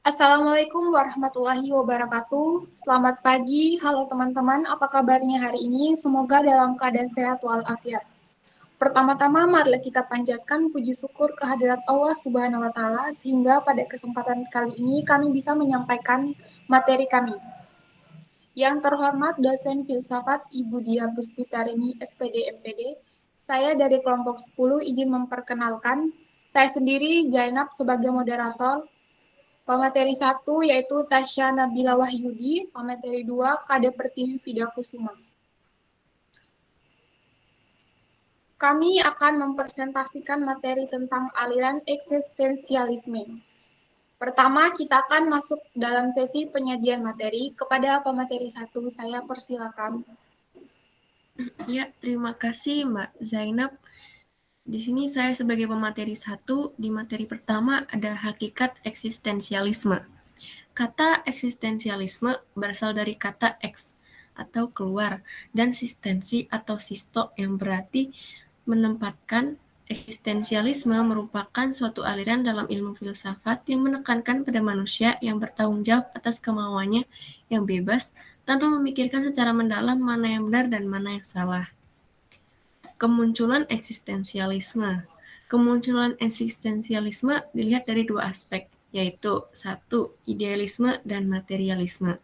Assalamualaikum warahmatullahi wabarakatuh. Selamat pagi, halo teman-teman. Apa kabarnya hari ini? Semoga dalam keadaan sehat walafiat. Pertama-tama, marilah kita panjatkan puji syukur kehadirat Allah Subhanahu wa Ta'ala, sehingga pada kesempatan kali ini kami bisa menyampaikan materi kami. Yang terhormat dosen filsafat Ibu Dia Puspitarini SPD MPD, saya dari kelompok 10 izin memperkenalkan. Saya sendiri Jainab sebagai moderator. Pemateri 1 yaitu Tasya Nabila Wahyudi, pemateri 2 Kade Pertiwi Fidakusuma. Kami akan mempresentasikan materi tentang aliran eksistensialisme. Pertama, kita akan masuk dalam sesi penyajian materi. Kepada pemateri 1, saya persilakan. Ya, terima kasih Mbak Zainab. Di sini saya sebagai pemateri 1, di materi pertama ada hakikat eksistensialisme. Kata eksistensialisme berasal dari kata ex atau keluar dan sistensi atau sisto yang berarti menempatkan. Eksistensialisme merupakan suatu aliran dalam ilmu filsafat yang menekankan pada manusia yang bertanggung jawab atas kemauannya yang bebas tanpa memikirkan secara mendalam mana yang benar dan mana yang salah. Kemunculan eksistensialisme. Kemunculan eksistensialisme dilihat dari dua aspek, yaitu satu, idealisme dan materialisme.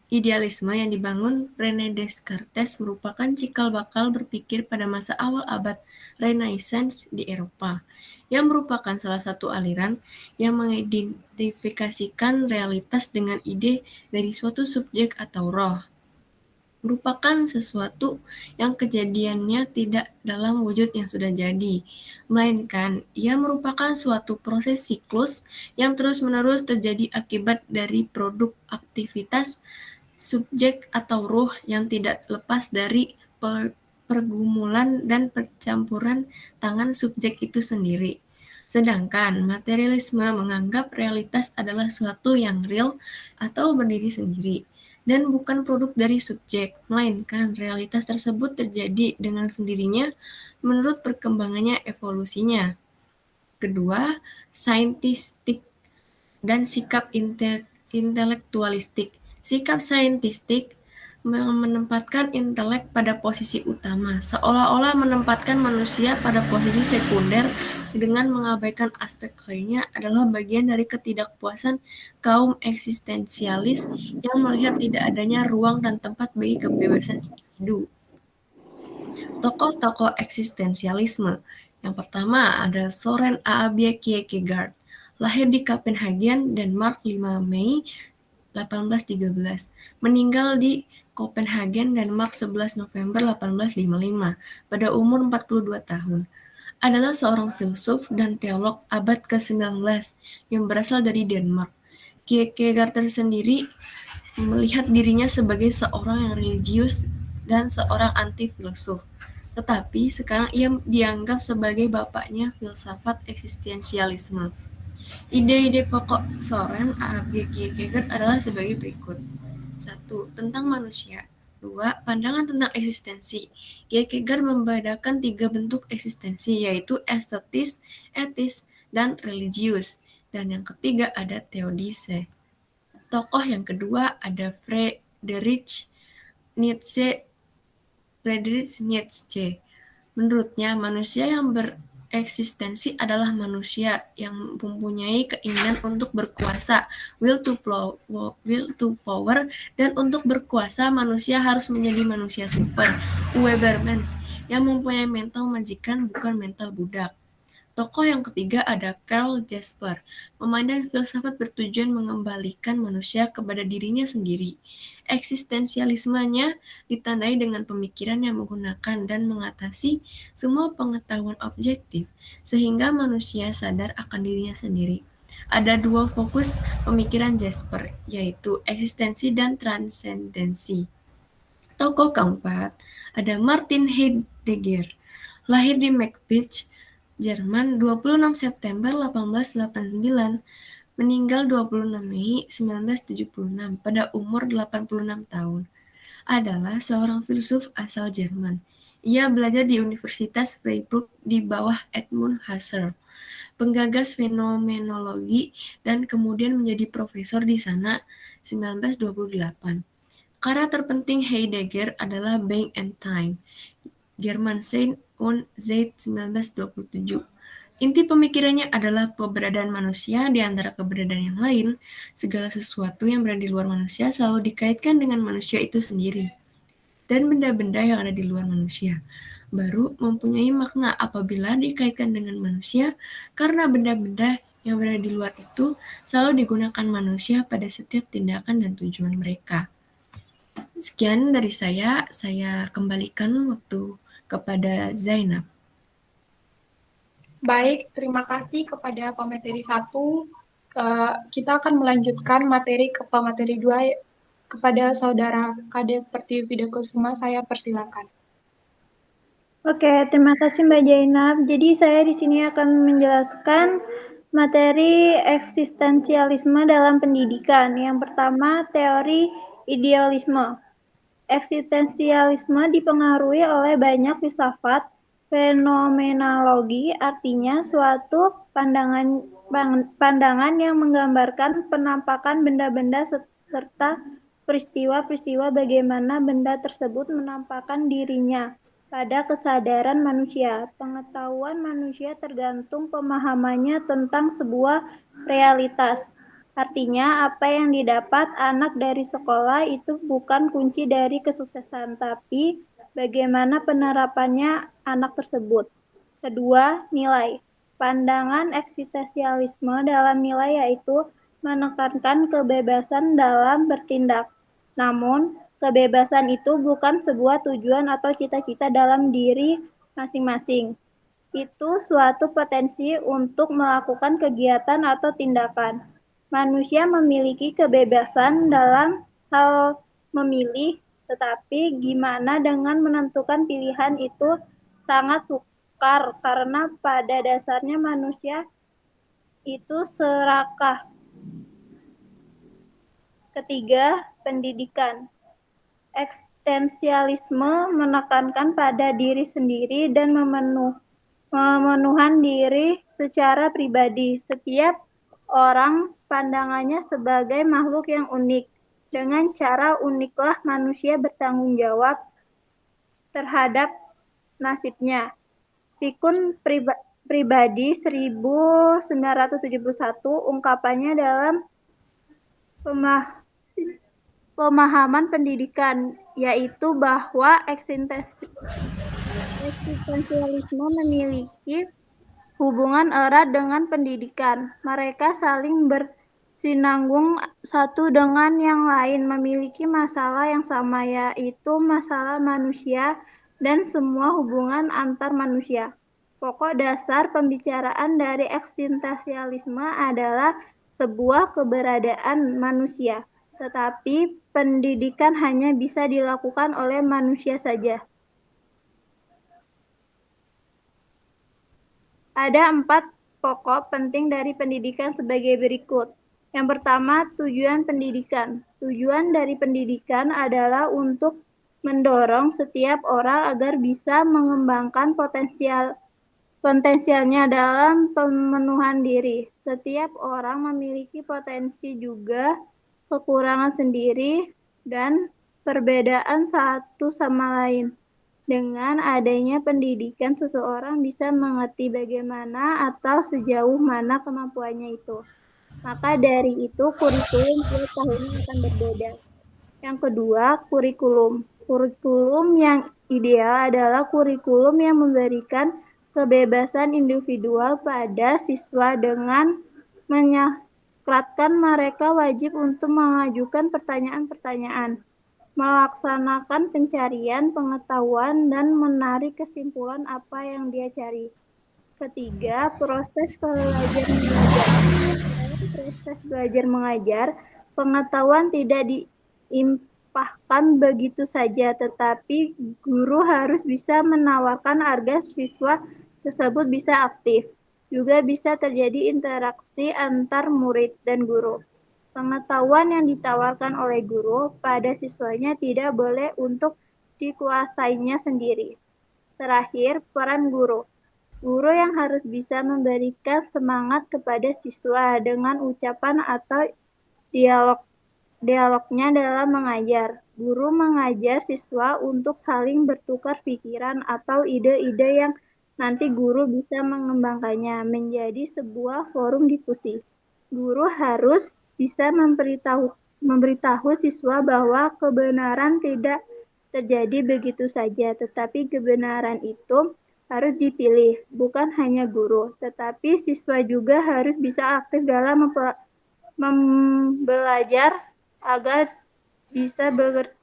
Idealisme yang dibangun René Descartes merupakan cikal bakal berpikir pada masa awal abad Renaissance di Eropa, yang merupakan salah satu aliran yang mengidentifikasikan realitas dengan ide dari suatu subjek atau roh. Merupakan sesuatu yang kejadiannya tidak dalam wujud yang sudah jadi, melainkan ia merupakan suatu proses siklus yang terus-menerus terjadi akibat dari produk aktivitas subjek atau ruh yang tidak lepas dari pergumulan dan percampuran tangan subjek itu sendiri. Sedangkan materialisme menganggap realitas adalah suatu yang real atau berdiri sendiri dan bukan produk dari subjek, melainkan realitas tersebut terjadi dengan sendirinya menurut perkembangannya evolusinya. Kedua, saintistik dan sikap intelektualistik. Sikap saintistik menempatkan intelek pada posisi utama, seolah-olah menempatkan manusia pada posisi sekunder dengan mengabaikan aspek lainnya adalah bagian dari ketidakpuasan kaum eksistensialis yang melihat tidak adanya ruang dan tempat bagi kebebasan individu. Tokoh-tokoh eksistensialisme. Yang pertama ada Soren Aabye Kierkegaard, lahir di Copenhagen, Denmark 5 Mei 1813, meninggal di Copenhagen, Denmark 11 November 1855 pada umur 42 tahun. Adalah seorang filsuf dan teolog abad ke-19 yang berasal dari Denmark. Kierkegaard sendiri melihat dirinya sebagai seorang yang religius dan seorang anti-filsuf. Tetapi sekarang ia dianggap sebagai bapaknya filsafat eksistensialisme. Ide-ide pokok Soren Aabye Kierkegaard adalah sebagai berikut. 1. Tentang manusia. 2. Pandangan tentang eksistensi. Kierkegaard membedakan 3 bentuk eksistensi, yaitu estetis, etis, dan religius. Dan yang ketiga ada theodicee. Tokoh yang kedua ada Friedrich Nietzsche. Menurutnya, manusia yang bereksistensi adalah manusia yang mempunyai keinginan untuk berkuasa, will to power, dan untuk berkuasa manusia harus menjadi manusia super, Webermans, yang mempunyai mental majikan bukan mental budak. Tokoh yang ketiga ada Karl Jasper, memandang filsafat bertujuan mengembalikan manusia kepada dirinya sendiri. Eksistensialismenya ditandai dengan pemikiran yang menggunakan dan mengatasi semua pengetahuan objektif, sehingga manusia sadar akan dirinya sendiri. Ada dua fokus pemikiran Jasper, yaitu eksistensi dan transendensi. Tokoh keempat ada Martin Heidegger, lahir di Leipzig, Jerman 26 September 1889, meninggal 26 Mei 1976 pada umur 86 tahun. Adalah seorang filsuf asal Jerman. Ia belajar di Universitas Freiburg di bawah Edmund Husserl. penggagas fenomenologi, dan kemudian menjadi profesor di sana 1928. Karya terpenting Heidegger adalah Being and Time, Germansinn und Zeit 1927. Inti pemikirannya adalah keberadaan manusia di antara keberadaan yang lain. Segala sesuatu yang berada di luar manusia selalu dikaitkan dengan manusia itu sendiri. Dan benda-benda yang ada di luar manusia baru mempunyai makna apabila dikaitkan dengan manusia, karena benda-benda yang berada di luar itu selalu digunakan manusia pada setiap tindakan dan tujuan mereka. Sekian dari saya kembalikan waktu kepada Zainab. Baik, terima kasih kepada pemateri 1. Kita akan melanjutkan materi ke pemateri 2 kepada Saudara Kades Pertiwi-Widakusuma. Saya persilakan. Oke, terima kasih Mbak Zainab. Jadi saya di sini akan menjelaskan materi eksistensialisme dalam pendidikan. Yang pertama, teori idealisme. Eksistensialisme dipengaruhi oleh banyak filsafat fenomenologi, artinya suatu pandangan yang menggambarkan penampakan benda-benda serta peristiwa-peristiwa bagaimana benda tersebut menampakkan dirinya pada kesadaran manusia. Pengetahuan manusia tergantung pemahamannya tentang sebuah realitas. Artinya, apa yang didapat anak dari sekolah itu bukan kunci dari kesuksesan, tapi bagaimana penerapannya anak tersebut. Kedua, nilai. Pandangan eksistensialisme dalam nilai yaitu menekankan kebebasan dalam bertindak. Namun, kebebasan itu bukan sebuah tujuan atau cita-cita dalam diri masing-masing. Itu suatu potensi untuk melakukan kegiatan atau tindakan. Manusia memiliki kebebasan dalam hal memilih, tetapi gimana dengan menentukan pilihan itu sangat sukar karena pada dasarnya manusia itu serakah. Ketiga, pendidikan. Eksistensialisme menekankan pada diri sendiri dan memenuhan diri secara pribadi. Setiap orang pandangannya sebagai makhluk yang unik. Dengan cara uniklah manusia bertanggung jawab terhadap nasibnya. Sikun pribadi 1971 ungkapannya dalam pemahaman pendidikan, yaitu bahwa eksistensialisme memiliki hubungan erat dengan pendidikan. Mereka saling bersinambung satu dengan yang lain, memiliki masalah yang sama, yaitu masalah manusia dan semua hubungan antar manusia. Pokok dasar pembicaraan dari eksistensialisme adalah sebuah keberadaan manusia, tetapi pendidikan hanya bisa dilakukan oleh manusia saja. Ada 4 pokok penting dari pendidikan sebagai berikut. Yang pertama, tujuan pendidikan. Tujuan dari pendidikan adalah untuk mendorong setiap orang agar bisa mengembangkan potensialnya dalam pemenuhan diri. Setiap orang memiliki potensi juga kekurangan sendiri dan perbedaan satu sama lain. Dengan adanya pendidikan, seseorang bisa mengerti bagaimana atau sejauh mana kemampuannya itu. Maka dari itu, kurikulum tiap tahunnya akan berbeda. Yang kedua, kurikulum. Kurikulum yang ideal adalah kurikulum yang memberikan kebebasan individual pada siswa dengan menyaratkan mereka wajib untuk mengajukan pertanyaan-pertanyaan, melaksanakan pencarian pengetahuan, dan menarik kesimpulan apa yang dia cari. Ketiga, proses belajar mengajar. Dalam proses belajar mengajar, pengetahuan tidak diimpahkan begitu saja, tetapi guru harus bisa menawarkan agar siswa tersebut bisa aktif. Juga bisa terjadi interaksi antar murid dan guru. Pengetahuan yang ditawarkan oleh guru pada siswanya tidak boleh untuk dikuasainya sendiri. Terakhir, peran guru. Guru yang harus bisa memberikan semangat kepada siswa dengan ucapan atau dialognya dalam mengajar. Guru mengajar siswa untuk saling bertukar pikiran atau ide-ide yang nanti guru bisa mengembangkannya menjadi sebuah forum diskusi. Guru harus bisa memberitahu siswa bahwa kebenaran tidak terjadi begitu saja, tetapi kebenaran itu harus dipilih, bukan hanya guru, tetapi siswa juga harus bisa aktif dalam belajar agar bisa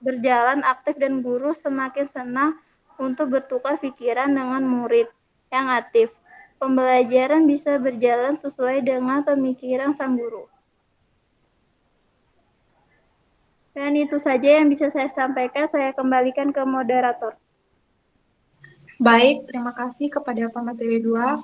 berjalan aktif dan guru semakin senang untuk bertukar pikiran dengan murid yang aktif. Pembelajaran bisa berjalan sesuai dengan pemikiran sang guru. Dan itu saja yang bisa saya sampaikan. Saya kembalikan ke moderator. Baik, terima kasih kepada pemateri 2.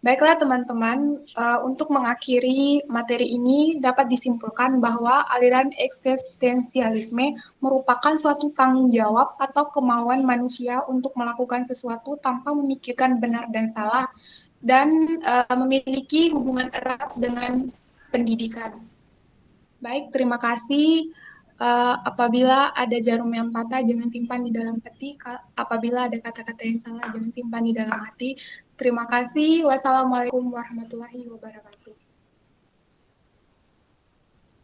Baiklah teman-teman, untuk mengakhiri materi ini dapat disimpulkan bahwa aliran eksistensialisme merupakan suatu tanggung jawab atau kemauan manusia untuk melakukan sesuatu tanpa memikirkan benar dan salah, dan memiliki hubungan erat dengan pendidikan. Baik, terima kasih. Apabila ada jarum yang patah, jangan simpan di dalam peti. Apabila ada kata-kata yang salah, jangan simpan di dalam hati. Terima kasih. Wassalamualaikum warahmatullahi wabarakatuh.